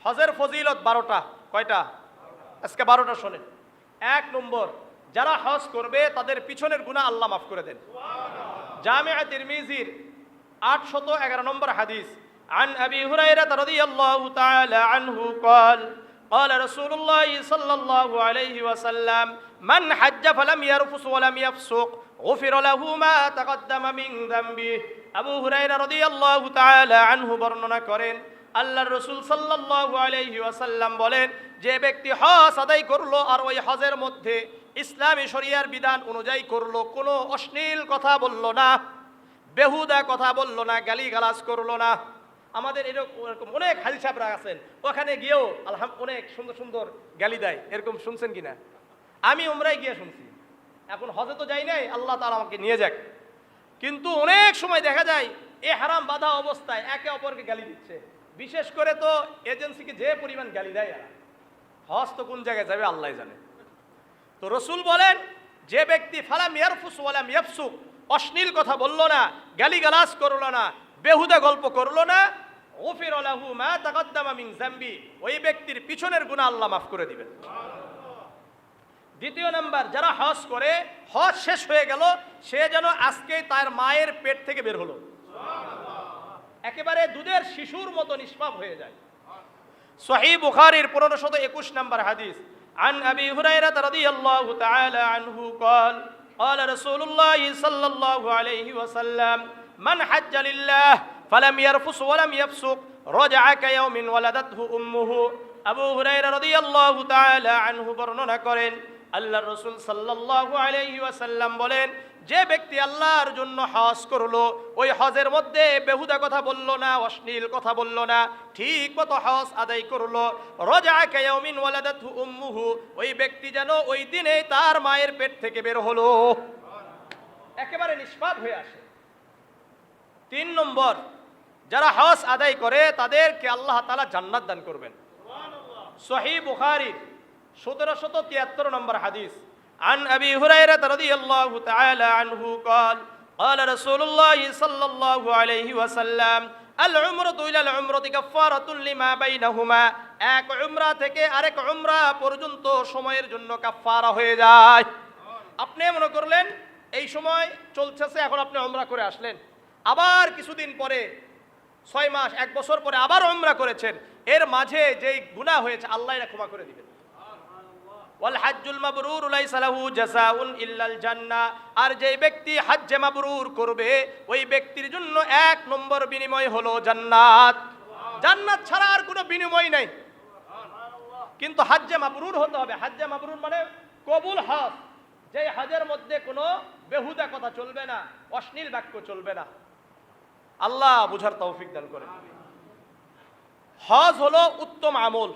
হজের ফজিলত 12টা। কয়টা? আজকে 12টা শোনেন। 1 নম্বর, যারা হজ করবে তাদের পিছনের গুনাহ আল্লাহ মাফ করে দেন। জামিআ তিরমিজির 811 নম্বর হাদিস, عن أبي هريرة رضي الله تعالى عنه قال قال رسول الله صلى الله عليه وسلم من حج فلم يرفث ولم يفسق غفر له ما تقدم من ذنبه। আবু হুরায়রা রাদিয়াল্লাহু তাআলা আনহু বর্ণনা করেন, আল্লাহর রাসূল সাল্লাল্লাহু আলাইহি ওয়াসাল্লাম বলেন, যে ব্যক্তি হজ আদায় করলো আর ওই হজের মধ্যে ইসলামী শরিয়ার বিধান অনুযায়ী করলো, কোনো অশ্লীল কথা বলল না, বেহুদা কথা বলল না, গালিগালাজ করলো না। আমাদের এরকম অনেক হাজি সাহেবরা আছেন, ওখানে গিয়েও অনেক সুন্দর সুন্দর গালি দেয়, এরকম শুনছেন কিনা? আমি উমরায় গিয়ে শুনছি, এখন হজে তো যাই নাই, আল্লাহ তাআলা আমাকে নিয়ে যাক। কিন্তু অনেক সময় দেখা যায় এ হারাম বাঁধা অবস্থায় একে অপরকে গালি দিচ্ছে, বিশেষ করে তো এজেন্সিকে যে পরিমাণ গালি দেয়, এরা হজ তো কোন জায়গায় যাবে আল্লাহ জানে। তো রসুল বলেন, যে ব্যক্তি ফালাম ইয়ারফুস ওয়ালাম ইয়াফসুক, অশ্লীল কথা বলল না, গালিগালাজ করলো না, বেহুদা গল্প করলো না, গুফিরা লাহু মা তাকাদ্দামা মিন যামবি, ওই ব্যক্তির পিছনের গুনাহ আল্লাহ মাফ করে দিবেন। দ্বিতীয় নাম্বার, যারা হজ করে হজ শেষ হয়ে গেল, সে যেন আজকে তার মায়ের পেট থেকে বের হলো, একেবারে দুধের শিশুর মতো নিষ্পাপ হয়ে যায়। সহিহ বুখারীর 1521 নম্বর হাদিস, عن أبي هريرة رضي الله تعالى عنه قال قال رسول الله صلى الله عليه وسلم من حج لله فلم يرفث ولم يفسق رجع كيوم ولدته أمه। আবু হুরায়রা রাদিয়াল্লাহু তাআলা আনহু বর্ণনা করেন, আল্লাহর রাসূল সাল্লাল্লাহু আলাইহি ওয়াসাল্লাম বলেন, যে ব্যক্তি আল্লাহর জন্য হজ করলো, ওই হজের মধ্যে বেহুদা কথা বলল না, অশ্লীল কথা বলল না, ঠিক মতো হজ আদায় করলো, রাজা কায়াউমিন ওয়ালাদাতহু উম্মুহু, ওই ব্যক্তি যেন ওই দিনে তার মায়ের পেট থেকে বের হলো, একেবারে নিষ্পাপ হয়ে আসে। 3 নম্বর, যারা হজ আদায় করে তাদেরকে আল্লাহ তাআলা জান্নাত দান করবেন। সহিহ বুখারী 1773 নম্বর হাদিস, عن أبي هريرة رضي الله تعالى عنه قال قال رسول الله صلى الله عليه وسلم العمرة إلى العمرة كفارة لما بينهما। এক উমরা থেকে আরেক উমরা পর্যন্ত সময়ের জন্য কাফারা হয়ে যায়। আপনি মনে করলেন এই সময় চলতেছে, এখন আপনি উমরা করে আসলেন, আবার কিছুদিন পরে 6 মাস 1 বছর পরে আবার উমরা করেছেন, এর মাঝে যেই গুনাহ হয়েছে আল্লাহ এটা ক্ষমা করে দিবেন। ওয়াল হাজ্জুল মাবরুর লাইসা লাহু জাযাউন ইল্লাল জান্নাহ, আর যে ব্যক্তি হজ্জে মাবরুর করবে ওই ব্যক্তির জন্য 1 নম্বর বিনিময় হলো জান্নাত। জান্নাত ছাড়া আর কোনো বিনিময় নাই। কিন্তু হজ্জে মাবরুর হতে হবে। হজ্জে মাবরুর মানে কবুল হজ, যে হজের মধ্যে কোনো বেহুদা কথা চলবে না, অশ্লীল বাক্য চলবে না। আল্লাহ বুঝার তৌফিক দান করেন। হজ হলো উত্তম আমল।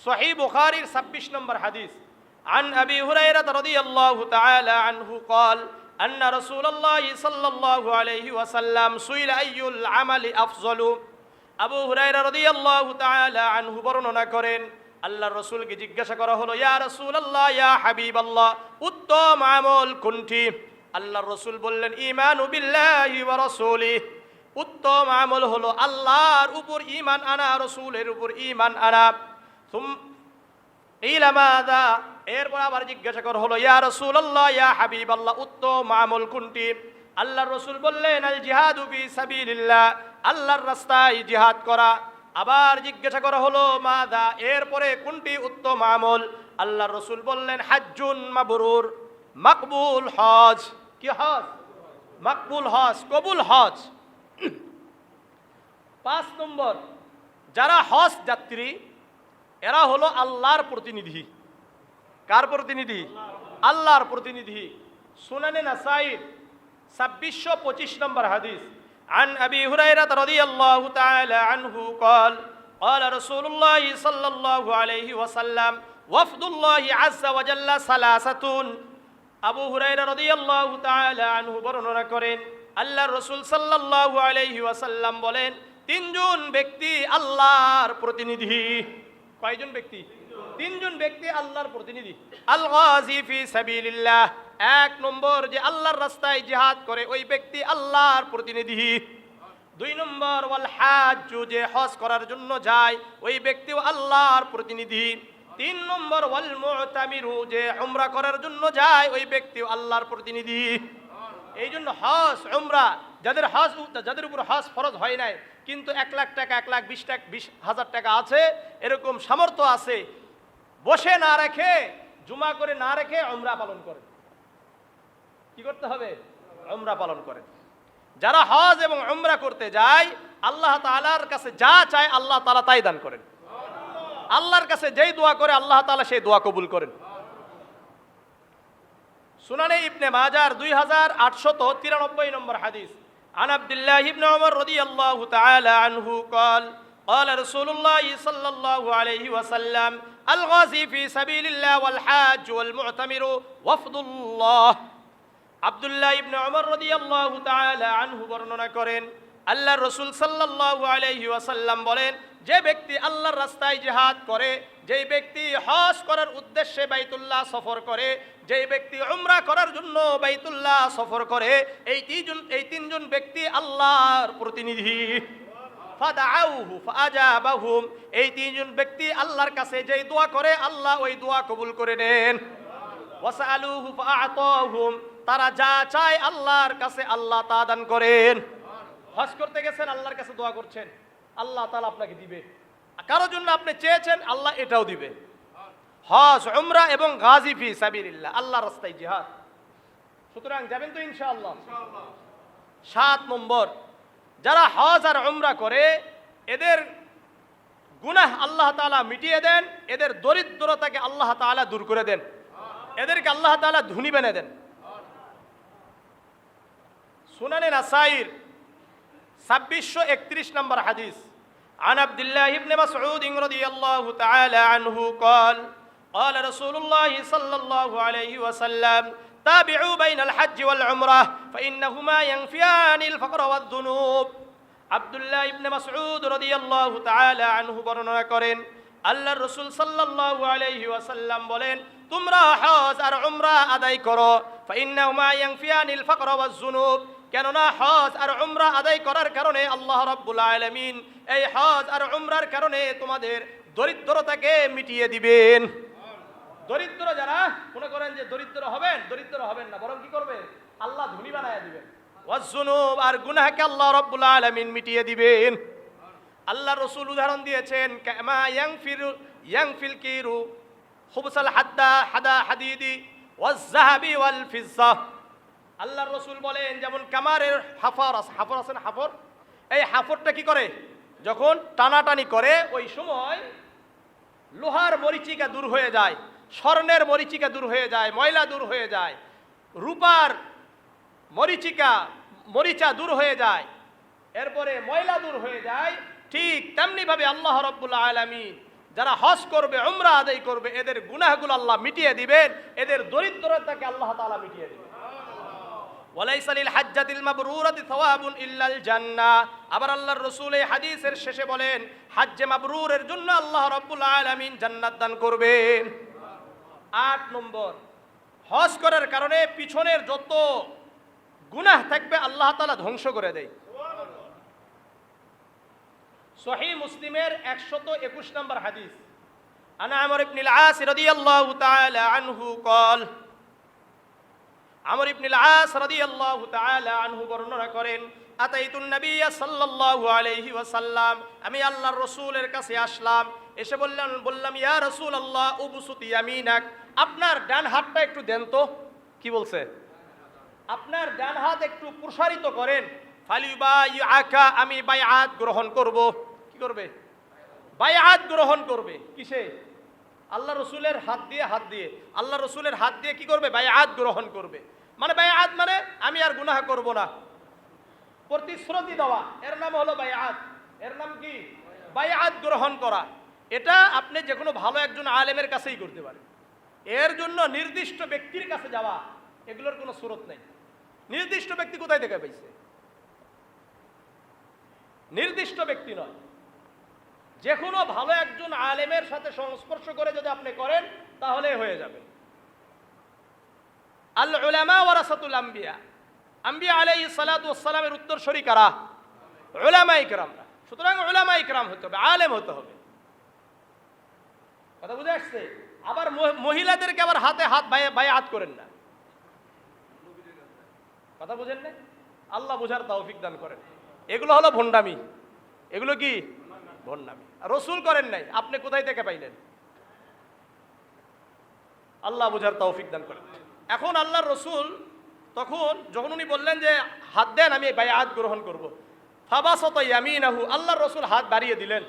সহিহ বুখারীর 26 নম্বর হাদিস, عن أبي هريرة رضي الله تعالى عنه قال أن رسول الله صلى الله عليه وسلم سئل أي العمل أفضل। আবু হুরায়রা রাদিয়াল্লাহু তাআলা আনহু বর্ণনা করেন, আল্লাহর রাসূলকে জিজ্ঞাসা করা হলো, ইয়া রাসূলুল্লাহ, ইয়া হাবিবাল্লাহ, উত্তম আমল কোনটি? আল্লাহর রাসূল বললেন, ঈমানু বিল্লাহি ওয়া রাসূলিহি, উত্তম আমল হলো আল্লাহর উপর ঈমান আনা, রাসূলের উপর ঈমান আনা। ইলা মাযা, এরপর আবার জিজ্ঞাসা করা হলো, ইয়া রাসূলুল্লাহ, ইয়া হাবিবাল্লাহ, উত্তম আমল কোনটি? আল্লাহর রাসূল বললেন, আল জিহাদু ফি সাবিলিল্লাহ, আল্লাহর রাস্তায় জিহাদ করা। আবার জিজ্ঞাসা করা হলো, মাযা, এরপরে কোনটি উত্তম আমল? আল্লাহর রাসূল বললেন, হাজ্জুন মাবরুর, মাকবুল হজ। কি হজ? মাকবুল হজ, কবুল হজ। 5 নম্বর, যারা হজ যাত্রী এরা হলো আল্লাহর প্রতিনিধি। কার প্রতিনিধি? আল্লাহর প্রতিনিধি। সুনানে নাসাঈর 2625 নম্বর হাদিস, عن أبي هريرة رضي الله تعالى عنه قال قال رسول الله صلى الله عليه وسلم وفد الله عز وجل ثلاثة। আবু হুরায়রা রাদিয়াল্লাহু তাআলা আনহু বর্ণনা করেন, আল্লাহর রাসূল সাল্লাল্লাহু আলাইহি ওয়াসাল্লাম বলেন, 3 জন ব্যক্তি আল্লাহর প্রতিনিধি। কয়জন ব্যক্তি? 3 জন ব্যক্তি আল্লাহর প্রতিনিধি। আল গাযী ফি সাবিলিল্লাহ, 1 নম্বর, যে আল্লাহর রাস্তায় জিহাদ করে ওই ব্যক্তি আল্লাহর প্রতিনিধি। 2 নম্বর ওয়াল হাজ্জ, যে হজ করার জন্য যায় ওই ব্যক্তিও আল্লাহর প্রতিনিধি। 3 নম্বর ওয়াল মুতামিরু, যে উমরা করার জন্য যায় ওই ব্যক্তিও আল্লাহর প্রতিনিধি। এই জন্য হজ উমরা যাদের উপর হজ ফরজ হয় নাই কিন্তু 1 লাখ টাকা 1,20,000 টাকা আছে, এরকম সামর্থ্য আছে, বসে না রেখে জুমা করে না রেখে উমরা পালন করে। কি করতে হবে? উমরা পালন করে। যারা হজ এবং উমরা করতে যায় আল্লাহ তাআলার কাছে যা চায় আল্লাহ তাআলা তাই দান করেন। আল্লাহর কাছে যেই দোয়া করে আল্লাহ তাআলা সেই দোয়া কবুল করেন। সুনানে ইবনে মাজার 2893 নম্বর হাদিস, আন আব্দুল্লাহ ইবনে উমর রাদিয়াল্লাহু তাআলা আনহু قال قال رسول الله صلى الله عليه وسلم الغازي في سبيل الله والحاج والمعتمر وفد الله। আব্দুল্লাহ ইবনে উমর রাদিয়াল্লাহু তাআলা আনহু বর্ণনা করেন, আল্লাহর রাসূল সাল্লাল্লাহু আলাইহি ওয়াসাল্লাম বলেন, যে ব্যক্তি আল্লাহর রাস্তায় জিহাদ করে, যেই ব্যক্তি হজ করার উদ্দেশ্যে বাইতুল্লাহ সফর করে, যেই ব্যক্তি উমরা করার জন্য বাইতুল্লাহ সফর করে, এই তিনজন ব্যক্তি আল্লাহর প্রতিনিধি। ফাদাউহু ফাআজাবাহুম, এই তিনজন ব্যক্তি আল্লাহর কাছে যেই দোয়া করে আল্লাহ ওই দোয়া কবুল করে নেন। ওয়াসআলুহু ফাআতাহুম, তারা যা চায় আল্লাহর কাছে আল্লাহ তা দান করেন। হজ করতে গেছেন, আল্লাহর কাছে দোয়া করছেন, আল্লাহ তাআলা আপনাকে দিবে। কারোর জন্য আপনি চেয়েছেন, আল্লাহ এটাও দিবে। হজ উমরা এবং গাজী ফি সাবিলিল্লাহ, আল্লাহর রাস্তায় জিহাদ। সুতরাং যাবেন তো ইনশাআল্লাহ। 7 নম্বর, যারা হজ আর উমরা করে এদের গুনাহ আল্লাহ তাআলা মিটিয়ে দেন, এদের দরিদ্রতাকে আল্লাহ তাআলা দূর করে দেন, এদেরকে আল্লাহ তাআলা ধনী বানিয়ে দেন। সুনানে নাসাইর 2631 নম্বর হাদিস, عن عبد الله بن مسعود رضي الله تعالى عنه قال قال رسول الله صلى الله عليه وسلم تابعوا بين الحج والعمرة فإنهما ينفيان الفقر والذنوب। আব্দুল্লাহ ইবনে মাসউদ রাদিয়াল্লাহু তাআলা আনহু বর্ণনা করেন, আল্লাহর রাসূল সাল্লাল্লাহু আলাইহি ওয়াসাল্লাম বলেন, তোমরা হজ আর উমরা আদায় করো, ফাইন্নাহুমা ইয়ানফিয়ানিল ফাকর ওয়াজ যুনুব, কেননা হজ আর উমরা আদায় করার কারণে আল্লাহ রাব্বুল আলামিন এই হজ আর উমরার কারণে তোমাদের দরিদ্রতাকে মিটিয়ে দিবেন। দরিদ্র যারা মনে করেন যে দরিদ্র হবেন না, বরং কি করবে? আল্লাহ ধনী বানায়া দিবেন। ওয়াজ যুনুব, আর গুনাহকে আল্লাহ রাব্বুল আলামিন মিটিয়ে দিবেন। আল্লাহ রাসূল উদাহরণ দিয়েছেন, কামা ইয়ানফিল কিরু খুবসাল হাদিদি ওয়াজ যাহাবি ওয়াল ফিজ্জা। আল্লাহর রাসূল বলেন, যেমন কামারের হাফর আছে না, হাফর, এই হাফরটা কি করে? যখন টানাটানি করে ওই সময় লোহার মরিচিকা দূর হয়ে যায়, স্বর্ণের মরিচিকা দূর হয়ে যায়, ময়লা দূর হয়ে যায়, রূপার মরিচা দূর হয়ে যায়, এরপরে ময়লা দূর হয়ে যায়। ঠিক তেমনি ভাবে আল্লাহ রাব্বুল আলামিন যারা হজ করবে, উমরা আদায় করবে, এদের গুনাহগুলো আল্লাহ মিটিয়ে দিবেন, এদের দরিদ্রতাকে আল্লাহ তাআলা মিটিয়ে দিবেন। ওয়ালাইসা লিল হাজ্জাতিল মাবরুরাতি সাওয়াবুন ইল্লাল জান্নাহ। আবার আল্লাহর রাসূল এই হাদিসের শেষে বলেন, হজ্জে মাবরুরের জন্য আল্লাহ রাব্বুল আলামিন জান্নাত দান করবেন। 8 নম্বর, হজ করার কারণে পিছনের যত গুনাহ থাকবে আল্লাহ তাআলা ধ্বংস করে দেয়। সহিহ মুসলিমের 121 নম্বর হাদিস, আন আমর ইবনে আল-আস রাদিয়াল্লাহু তাআলা আনহু قال, আমর ইবনে আল-আস রাদিয়াল্লাহু তাআলা আনহু বর্ণনা করেন, আতাইতুন নবিয়্য সাল্লাল্লাহু আলাইহি ওয়াসাল্লাম, আমি আল্লাহর রাসূলের কাছে আসলাম, এসে বললাম, ইয়া রাসূলুল্লাহ উবসুত ইয়ামিনাক, আপনার ডান হাতটা একটু দেন তো। কি বলছে? আপনার ডান হাত একটু প্রসারিত করেন। ফালিবাইআকা, আমি বাইআত গ্রহণ করব। কি করবে? বাইআত গ্রহণ করবে। কিসে? আল্লাহ রসুলের হাত দিয়ে আল্লাহ রসুলের হাত দিয়ে কি করবে? বাইআত গ্রহণ করবে। মানে বাইআত মানে আমি আর গুনাহ করব না, প্রতিশ্রুতি দেওয়া, এর নাম হলো বাইআত। এর নাম কি? বাইআত গ্রহণ করা। এটা আপনি যে কোনো ভালো একজন আলেমের কাছেই করতে পারেন। এর জন্য নির্দিষ্ট ব্যক্তির কাছে যাওয়া, এগুলোর কোনো সুরত নেই। নির্দিষ্ট ব্যক্তি কোথায় থেকে পাইছে? নির্দিষ্ট ব্যক্তি নয়, যে কোনো ভালো একজন আলেমের সাথে সংস্পর্শ করে যদি আপনি করেন তাহলে হয়ে যাবে। আল উলামা ওয়ারাসাতুল আম্বিয়া, আম্বিয়া আলাইহিস সালাতু ওয়াস সালামের উত্তরসূরি কারা? উলামায়ে কেরামরা। সুতরাং উলামায়ে কেরাম হতে হবে, আলেম হতে হবে। কথা বুঝে আসছে? আবার মহিলাদেরকে আবার হাতে হাত বায়াত করেন না। কথা বুঝেন না? আল্লাহ বুঝার তৌফিক দান করেন। এগুলো হলো ভণ্ডামি। এগুলো কি ভণ্ডামি? রসুল করেন নাই, আপনি কোথায় থেকে পাইলেন? আল্লাহ বুঝার তৌফিক দান করেন। এখন আল্লাহর রসুল তখন যখন উনি বললেন যে হাত দেন, আমি বায়াত গ্রহণ করব, ফাবাসাতা ইয়ামিনাহু, আল্লাহর রসুল হাত বাড়িয়ে দিলেন।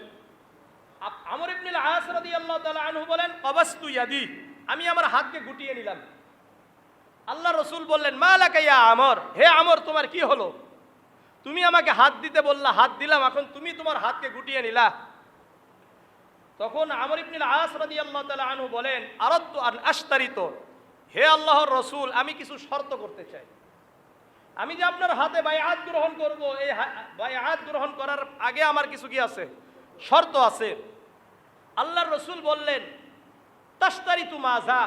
আমর ইবনুল আস রাদিয়াল্লাহু তাআলা আনহু বলেন, কবাস্তু ইয়াদি, আমি আমার হাতকে গুটিয়ে নিলাম। আল্লাহ রসুল বললেন, মা লাকা ইয়া আমর, হে আমর তোমার কি হলো? তুমি আমাকে হাত দিতে বললা, হাত দিলাম, এখন তুমি তোমার হাতকে গুটিয়ে নিলা। তখন আমর ইবনুল আস রাদিয়াল্লাহু তাআলা আনহু বলেন, আরাদতু আন আশতারিত, হে আল্লাহর রসুল আমি কিছু শর্ত করতে চাই। আমি যে আপনার হাতে বায়াত গ্রহণ করব, এই বায়াত গ্রহণ করার আগে আমার কিছু কি আছে? শর্ত আছে। আল্লাহর রসুল বললেন, তাশতারিতু মাজা,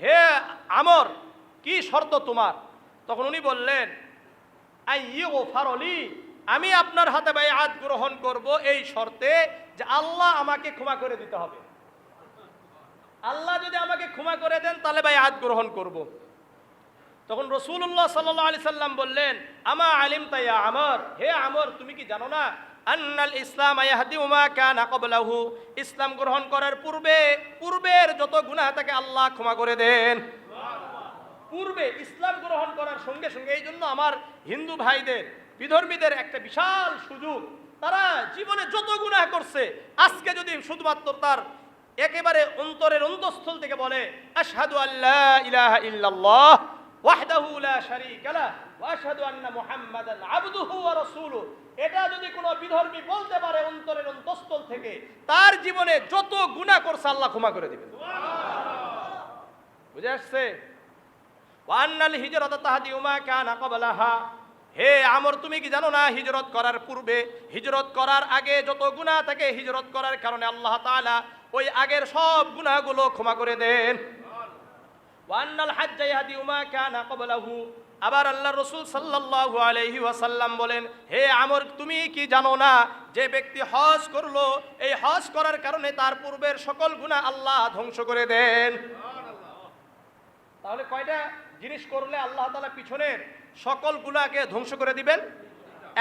হে আমর কি শর্ত তোমার? তখন উনি বললেন, আইয়ুগফারলি, আমি আপনার হাতে বায়াত গ্রহণ করব এই শর্তে যে আল্লাহ আমাকে ক্ষমা করে দিতে হবে। আল্লাহ যদি আমাকে ক্ষমা করে দেন তাহলে বায়াত গ্রহণ করব। তখন রাসূলুল্লাহ সাল্লাল্লাহু আলাইহি সাল্লাম বললেন, আমা আলিমতা ইয়া আমর, হে আমর তুমি কি জানো না, আন্নাল ইসলাম ইয়াহদিউ মা কানা ক্বাবলাহু, ইসলাম গ্রহণ করার পূর্বের যত গুনাহ থাকে আল্লাহ ক্ষমা করে দেন। পূর্বে ইসলাম গ্রহণ করার সঙ্গে সঙ্গে, এই জন্য আমার হিন্দু ভাইদের, বিধর্মীদের একটা বিশাল সুযোগ, তারা জীবনে যত গুনাহ করছে আজকে যদি শুধুমাত্র তার একেবারে অন্তরের অন্তঃস্থল থেকে বলে, আশহাদু আল্লা ইলাহা ইল্লাল্লাহ ওয়াহদাহু লা শারীকা লাহু ওয়া আশহাদু আন্না মুহাম্মাদান আবদুহু ওয়া রাসূলুহু, এটা যদি কোনো বিধর্মী বলতে পারে অন্তরের অন্তঃস্থল থেকে, তার জীবনে যত গুনাহ করছে আল্লাহ ক্ষমা করে দিবেন। বুঝে আসছে? ওয়ান্নাল হিজরাতা তাহদিউ মা কানা ক্বাবলাহা, হে আমর তুমি কি জানো না, হিজরত করার পূর্বে, হিজরত করার আগে যত গুনাহ থাকে হিজরত করার কারণে আল্লাহ তাআলা ওই আগের সব গুনাহগুলো ক্ষমা করে দেন। ওয়ান্নাল হাজ্জা ইয়াহদিউ মা কানা ক্বাবলাহু, আবার আল্লাহর রাসূল সাল্লাল্লাহু আলাইহি ওয়াসাল্লাম বলেন, হে আমর তুমি কি জানো না, যে ব্যক্তি হজ করলো, এই হজ করার কারণে তার পূর্বের সকল গুনাহ আল্লাহ ধ্বংস করে দেন। তাহলে কয়টা জিনিস করলে আল্লাহ তাআলা পিছনের সকল গুনাহকে ধ্বংস করে দিবেন?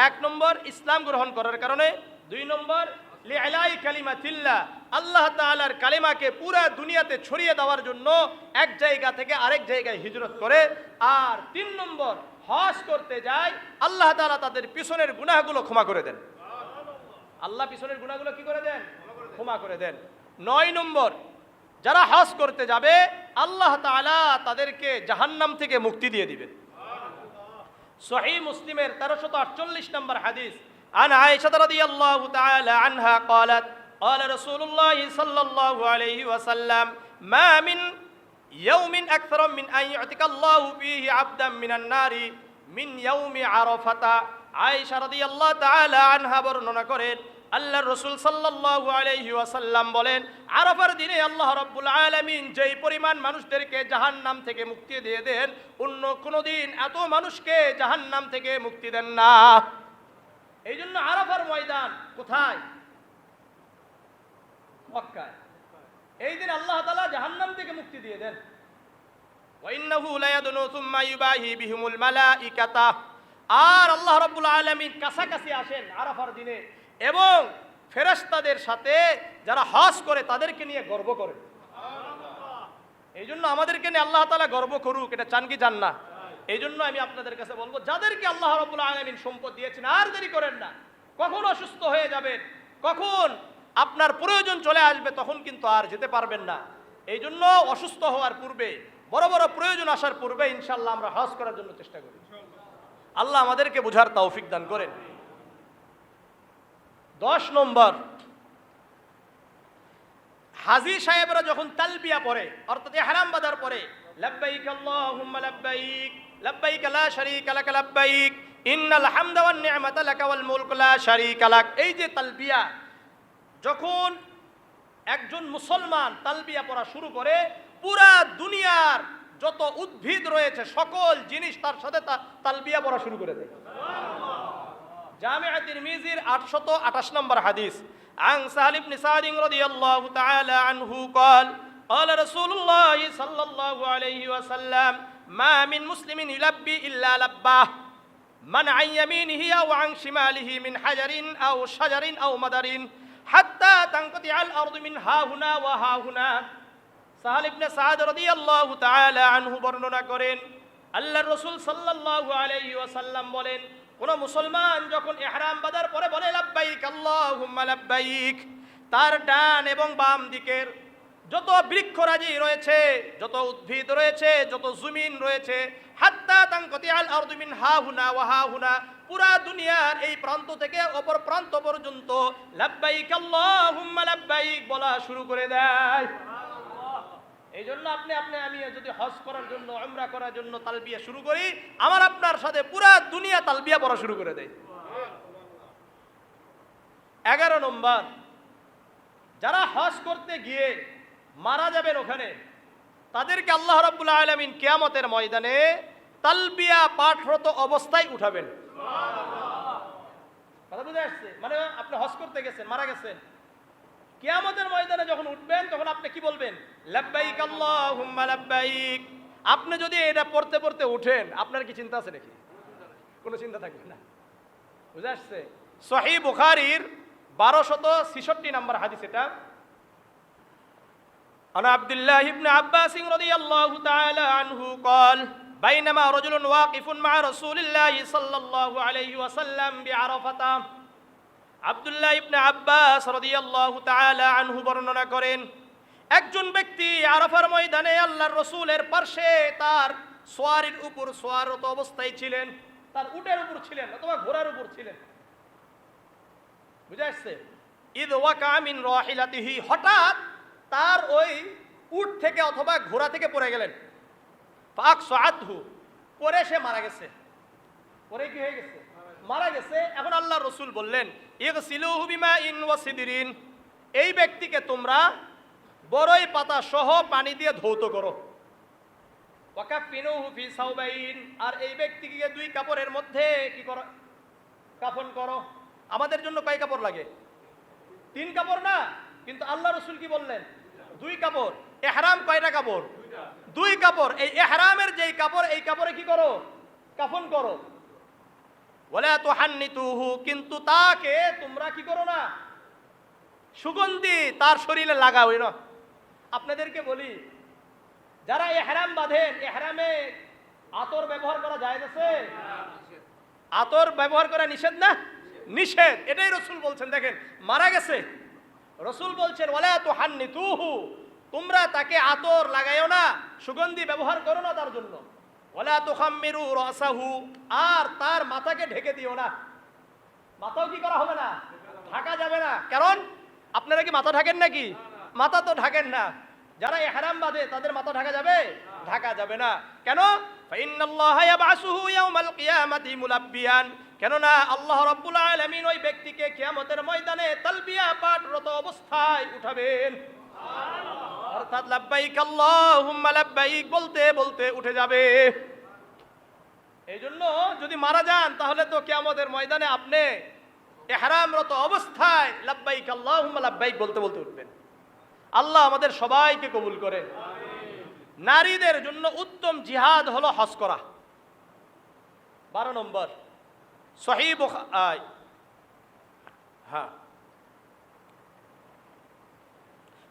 এক নম্বর ইসলাম গ্রহণ করার কারণে, দুই নম্বর লিইলাই কালিমাতিল্লাহ, আল্লাহ তাআলার কালিমাকে পুরো দুনিয়াতে ছড়িয়ে দেওয়ার জন্য এক জায়গা থেকে আরেক জায়গায় হিজরত করে, আর তিন নম্বর হজ করতে যায়, আল্লাহ তাআলা তাদের পিছনের গুনাহগুলো ক্ষমা করে দেন। আল্লাহ পিছনের গুনাহগুলো কি করে দেন? ক্ষমা করে দেন। 9 নম্বর, যারা হজ করতে যাবে আল্লাহ তাআলা তাদেরকে জাহান্নাম থেকে মুক্তি দিয়ে দিবেন। সহিহ মুসলিমের 1348 নম্বর হাদিস, আন আয়েশা রাদিয়াল্লাহু তাআলা আনহা قالت قال رسول الله صلى الله عليه وسلم ما من يوم أكثر من أن يعتق الله فيه عبدا من النار من يوم عرفة। আয়েশা রাদিয়াল্লাহু তাআলা আনহা বর্ণনা করেন, আল্লাহর রাসূল সাল্লাল্লাহু আলাইহি ওয়াসাল্লাম বলেন, আরাফার দিনে আল্লাহ রাব্বুল আলামিন যেই পরিমাণ মানুষদেরকে জাহান্নাম থেকে মুক্তি দিয়ে দেন, অন্য কোনো দিন এত মানুষকে জাহান্নাম থেকে মুক্তি দেন না। এই জন্য আরাফার ময়দান কোথায়? মক্কায়। এই দিন আল্লাহ তাআলা জাহান্নাম থেকে মুক্তি দিয়ে দেন। ওয়া ইন্নাহু লা ইয়াদনু সুম্মা ইউবাহি বিহিমুল মালাইকাতা, আর আল্লাহ রাব্বুল আলামিন কাছাকাছি আসেন আরাফার দিনে এবং ফেরেশতাদের সাথে যারা হজ করে তাদেরকে নিয়ে গর্ব করে। এই জন্য আমাদেরকে নিয়ে আল্লাহ তাআলা গর্ব করুক, এটা চান কি চান না? এই জন্য আমি আপনাদের কাছে বলবো, যাদেরকে আল্লাহ রাব্বুল আলামিন সম্পদ দিয়েছেন আর দেরি করেন না। কখন অসুস্থ হয়ে যাবেন, কখন আপনার প্রয়োজন চলে আসবে, তখন কিন্তু আর যেতে পারবেন না। এই জন্য অসুস্থ হওয়ার পূর্বে, বড় বড় প্রয়োজন আসার পূর্বে ইনশাআল্লাহ আমরা হজ করার জন্য চেষ্টা করি। আল্লাহ আমাদেরকে বুঝার তৌফিক দান করেন। 10 নম্বর, হাজী সাহেবরা যখন তালবিয়া পড়ে, অর্থাৎ ইহরাম বাঁধার পরে, লাব্বাইক আল্লাহুম্মা লাব্বাইক লাব্বাইক লা শারীকা লাক লাব্বাইক ইন্নাল হামদা ওয়ান নি'মাতা লাকা ওয়াল মুলকু লা শারীকা লাক, এই যে তালবিয়া, যখন একজন মুসলমান তালবিয়া পড়া শুরু করে, পুরা দুনিয়ার যত উদ্ভিদ রয়েছে সকল জিনিস তার সাথে তালবিয়া পড়া শুরু করে দেয়। জামিআ তিরমিজির 828 নম্বর হাদিস। আন সাহল ইবনে সাদ রাদিয়াল্লাহু তাআলা আনহু قال قال رسول الله صلى الله عليه وسلم ما من مسلم يلبي الا لباه من عن يمينه او عن شماله من حجر او شجر او مدر حتى تنقطع الارض من ها هنا وها هنا। সাহল ইবনে সাদ রাদিয়াল্লাহু তাআলা আনহু বর্ণনা করেন, আল্লাহর রাসূল সাল্লাল্লাহু আলাইহি ওয়াসাল্লাম বলেন, কোন মুসলমান যখন ইহরাম বাঁধার পরে বলে লাব্বাইক আল্লাহুম্মা লাব্বাইক, তার ডান এবং বাম দিকের যত বৃক্ষরাজি রয়েছে, যত উদ্ভিদ রয়েছে, যত জমিন রয়েছে, হাত্তা তানকাতিয়াল আরদু মিন হা হুনা ওয়া হা হুনা, পুরা দুনিয়ার এই প্রান্ত থেকে অপর প্রান্ত পর্যন্ত লাব্বাইক আল্লাহুম্মা লাব্বাইক বলা শুরু করে দেয়। এই জন্য আপনি আমি যদি হজ করার জন্য, উমরা করার জন্য তালবিয়া শুরু করি, আমার আপনার সাথে পুরা দুনিয়া তালবিয়া পড়া শুরু করে দেয়। 11 নম্বর, যারা হজ করতে গিয়ে মারা যাবেন ওখানে, তাদেরকে আল্লাহ রাব্বুল আলামিন কিয়ামতের ময়দানে তালবিয়া পাঠরত অবস্থায় উঠাবেন। কথা বুঝে আসছে? মানে আপনি হজ করতে গেছেন, মারা গেছেন, কিয়ামতের ময়দানে যখন উঠবেন তখন আপনি কি বলবেন? লাব্বাইক আল্লাহুম্মা লাব্বাইক। আপনি যদি এটা পড়তে পড়তে উঠেন, আপনার কি চিন্তা আছে নাকি? কোনো চিন্তা থাকবে না। বুঝে আসছে? সহিহ বুখারীর 1266 নম্বর হাদিস এটা। আনা আব্দুল্লাহ ইবনে আব্বাস রাদিয়াল্লাহু তাআলা আনহু قال بينما رجل واقف مع رسول الله صلى الله عليه وسلم بعرفة। আব্দুল্লাহ ইবনে আব্বাস রাদিয়াল্লাহু তাআলা আনহু বর্ণনা করেন, একজন ব্যক্তি আরাফার ময়দানে আল্লাহর রাসূলের পাশে তার সোয়ারির উপর সোয়ারত অবস্থায় ছিলেন, তার উটের উপর ছিলেন অথবা ঘোড়ার উপর ছিলেন। বুঝা আসছে? ইদ ওয়াকা মিন রাহিলাতিহি, হঠাৎ তার ওই উট থেকে অথবা ঘোড়া থেকে পড়ে গেলেন। ফাকসাআতহু, পরে সে মারা গেছে। পরে কি হয়ে গেছে? মারা গেছে। এখন আল্লাহর রাসূল বললেন, ইগসিলুহু বিমাইন ওয়া সিদরিন, এই ব্যক্তিকে তোমরা বড়ই পাতা সহ পানি দিয়ে ধৌত করো। ওয়াকাফিনুহু ফি সাওবাইন, আর এই ব্যক্তিকে 2 কাপড়ের মধ্যে কি করো? কাফন করো। আমাদের জন্য কয় কাপড় লাগে? 3 কাপড় না, কিন্তু আল্লাহ রাসূল কি বললেন? 2 কাপড়। ইহরাম কয়টা কাপড়? 2 কাপড়। এই ইহরামের যেই কাপড়, এই কাপড়ে কি করো? কাফন করো। ওয়ালা তুহান্নিতুহু, কিন্তু তাকে তোমরা কি করো না? সুগন্ধি তার শরীরে লাগাও না। আপনাদেরকে বলি, যারা ইহরাম বাঁধেন, ইহরামে আতর ব্যবহার করা জায়েজ আছে? আতর ব্যবহার করা নিষেধ না? নিষেধ। এটাই রাসূল বলছেন। দেখেন, মারা গেছে, রাসূল বলছেন ওয়ালা তুহান্নিতুহু, তোমরা তাকে আতর লাগাইও না, সুগন্ধি ব্যবহার করো না তার জন্য। ওয়ালা তুখাম্মিরু রাসাহু, আর তার মাথাকে ঢেকে দিও না। মাথাও কি করা হবে না? ঢাকা যাবে না। কারণ আপনারা কি মাথা ঢাকেন নাকি? মাথা তো ঢাকেন না। যারা ইহরাম বাঁধে তাদের মাথা ঢাকা যাবে? ঢাকা যাবে না। কেন? ফাইন্নাল্লাহা ইয়াবআসুহু ইয়াউমাল কিয়ামাতি মুলাব্বিয়ান, কেননা আল্লাহ রাব্বুল আলামিন ওই ব্যক্তিকে কিয়ামতের ময়দানে তালবিয়া পাঠরত অবস্থায় উঠাবেন। অর্থাৎ লাব্বাইক আল্লাহুম্মা লাব্বাইক বলতে বলতে উঠে যাবে। এই জন্য যদি মারা যান তাহলে তো কিয়ামতের ময়দানে আপনি ইহরামরত অবস্থায় লাব্বাইক আল্লাহুম্মা লাব্বাইক বলতে বলতে উঠবেন। আল্লাহ আমাদের সবাইকে কবুল করেন। নারীদের জন্য উত্তম জিহাদ হলো হজ করা। 12 নম্বর, সহিহ বুখারী,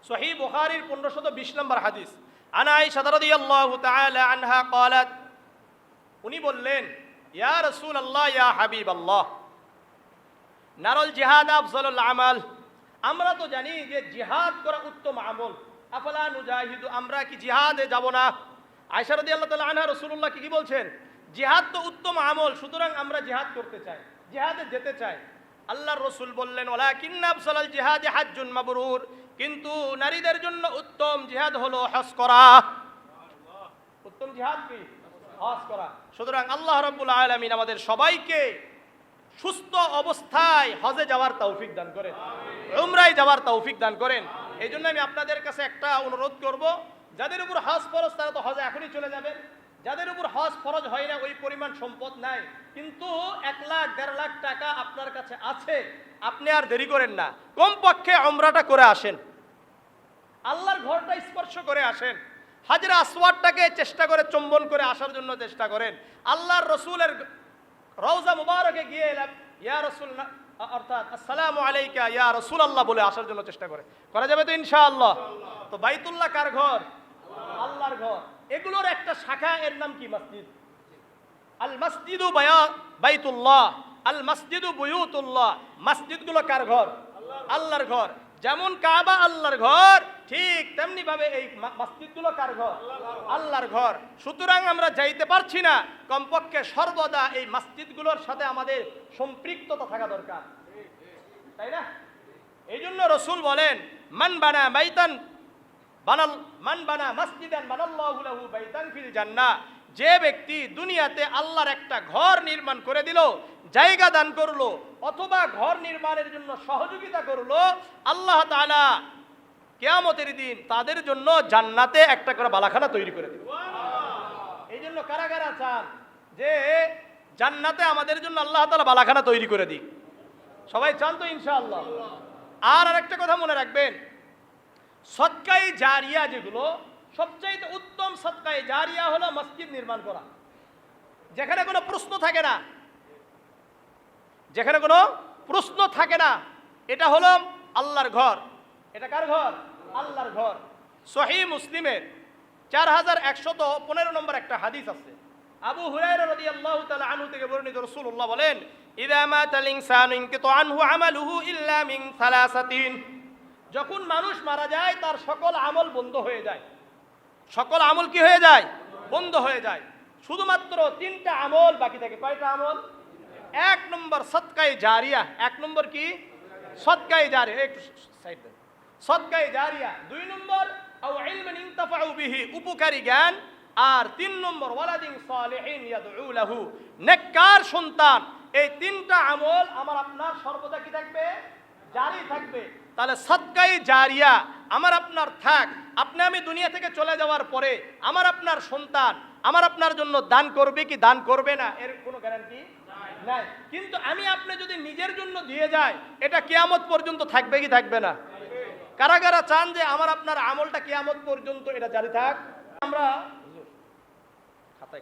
সহিহ বুখারীর 1520 নম্বর হাদিস। আন আয়েশা রাদিয়াল্লাহু তাআলা আনহা قالت, উনি বললেন, ইয়া রাসূলুল্লাহ ইয়া হাবিবাল্লাহ, নারল জিহাদ আফজালুল আমাল, আমরা তো জানি যে জিহাদ করা উত্তম আমল। আফালা নুজাহিদু, আমরা কি জিহাদে যাব না? আয়েশা রাদিয়াল্লাহু তাআলা আনহা রাসূলুল্লাহ কি বলছেন? জিহাদ তো উত্তম আমল, সুতরাং আমরা জিহাদ করতে চাই, জিহাদে যেতে চাই। আল্লাহর রাসূল বললেন, ওয়ালাকিন্না আফসালাল জিহাদি হাজ্জুন মাবরুর, কিন্তু নারীদের জন্য উত্তম জিহাদ হলো হজ করা। উত্তম জিহাদ কি? হজ করা। সুতরাং আল্লাহ রাব্বুল আলামিন আমাদের সবাইকে সুস্থ অবস্থায় হজে যাওয়ার তৌফিক দান করেন, উমরায় যাওয়ার তৌফিক দান করেন। এই জন্য আমি আপনাদের কাছে একটা অনুরোধ করব, যাদের উপর হজ ফরজ তারা তো হজে এখনই চলে যাবেন, যাদের উপর হজ ফরজ হয় না, ওই পরিমাণ সম্পদ নাই, কিন্তু 1 লাখ 1.5 লাখ টাকা আপনার কাছে আছে, আপনি আর দেরি করেন না, কমপক্ষে উমরাটা করে আসেন, আল্লাহর ঘরটা স্পর্শ করে আসেন, হাজরে আসওয়াদটাকে চেষ্টা করে চুম্বন করে আসার জন্য চেষ্টা করেন, আল্লাহর রসুলের রওজা মুবারকে গিয়ে এলাম ইয়া রাসূল, অর্থাৎ আসসালামু আলাইকা ইয়া রাসূলুল্লাহ বলে আসার জন্য চেষ্টা করা যাবে তো ইনশাআল্লাহ। তো বাইতুল্লাহ কার ঘর? আল্লাহর ঘর। এগুলোর একটা শাখা, এর নাম কি? মসজিদ। আল মসজিদু বাইতুল্লাহ, আল মসজিদু বুয়ুতুল্লাহ। মসজিদগুলো কার ঘর? আল্লাহর ঘর। যেমন কাবা আল্লাহর ঘর, ঠিক তেমনি ভাবে এই মসজিদগুলো কার ঘর? আল্লাহর ঘর। সুতরাং আমরা যাইতে পারছি না, কমপক্ষে সর্বদা এই মসজিদগুলোর সাথে আমাদের সম্পৃক্ততা থাকা দরকার, তাই না? এই জন্য রসুল বলেন, মান বানা বাইতান মান বানা মসজিদান বানাল্লাহু লাহু বাইতান ফিল জান্নাহ। যে ব্যক্তি দুনিয়াতে আল্লাহর একটা ঘর নির্মাণ করে দিল, জায়গা দান করলো, অথবা ঘর নির্মাণের জন্য সহযোগিতা করলো, আল্লাহ তাআলা কিয়ামতের দিন তাদের জন্য জান্নাতে একটা করে বালাখানা তৈরি করে দিবে। এই জন্য কারা কারা চান যে জান্নাতে আমাদের জন্য আল্লাহ তাআলা বালাখানা তৈরি করে দিক? সবাই চান তো ইনশাআল্লাহ। আর আরেকটা কথা মনে রাখবেন, সদকায়ে জারিয়া যেগুলো, সবচাইতে উত্তম সদকায়ে জারিয়া হলো মসজিদ নির্মাণ করা, যেখানে কোনো প্রশ্ন থাকে না, যেখানে কোনো প্রশ্ন থাকে না। এটা হলো আল্লাহর ঘর। এটা কার ঘর? আল্লাহর ঘর। সহিহ মুসলিমের 4115 নম্বর একটা হাদিস আছে, আবু হুরায়রা রাদিয়াল্লাহু তাআলা আনহু থেকে বর্ণিত, রাসূলুল্লাহ বলেন, ইযা মাতাল ইনসানু ইনকিতু আনহু আমালুহু ইল্লা মিন সালাসাতিন। যখন মানুষ মারা যায়, তার সকল আমল বন্ধ হয়ে যায়। সকল আমল কি হয়ে যায়? বন্ধ হয়ে যায়। শুধুমাত্র 3টা আমল বাকি থাকে। কয়টা আমল? 1 নম্বর সদকায়ে জারিয়া। 1 নম্বর কি? সদকায়ে জারিয়া। একটু সাইড দেন। সদকায়ে জারিয়া। 2 নম্বর আও ইলমান ইনতাফাউ বিহি, উপকারী জ্ঞান। আর 3 নম্বর ওয়ালাদিন সালিহিন ইয়াদউ লাহু, নেককার সন্তান। এই 3টা আমল আমার আপনার সর্বদা কি থাকবে? জারি থাকবে। তাহলে সদকায়ে জারিয়া আমার আপনার থাক। আপনি আমি দুনিয়া থেকে চলে যাওয়ার পরে আমার আপনার সন্তান আমার আপনার জন্য দান করবে কি দান করবে না, এর কোনো গ্যারান্টি নাই। কিন্তু আমি আপনি যদি নিজের জন্য দিয়ে যায়, এটা কিয়ামত পর্যন্ত থাকবে কি থাকবে না? কারা কারা চান যে আমার আপনার আমলটা কিয়ামত পর্যন্ত এটা জারি থাক? আমরা খাতায়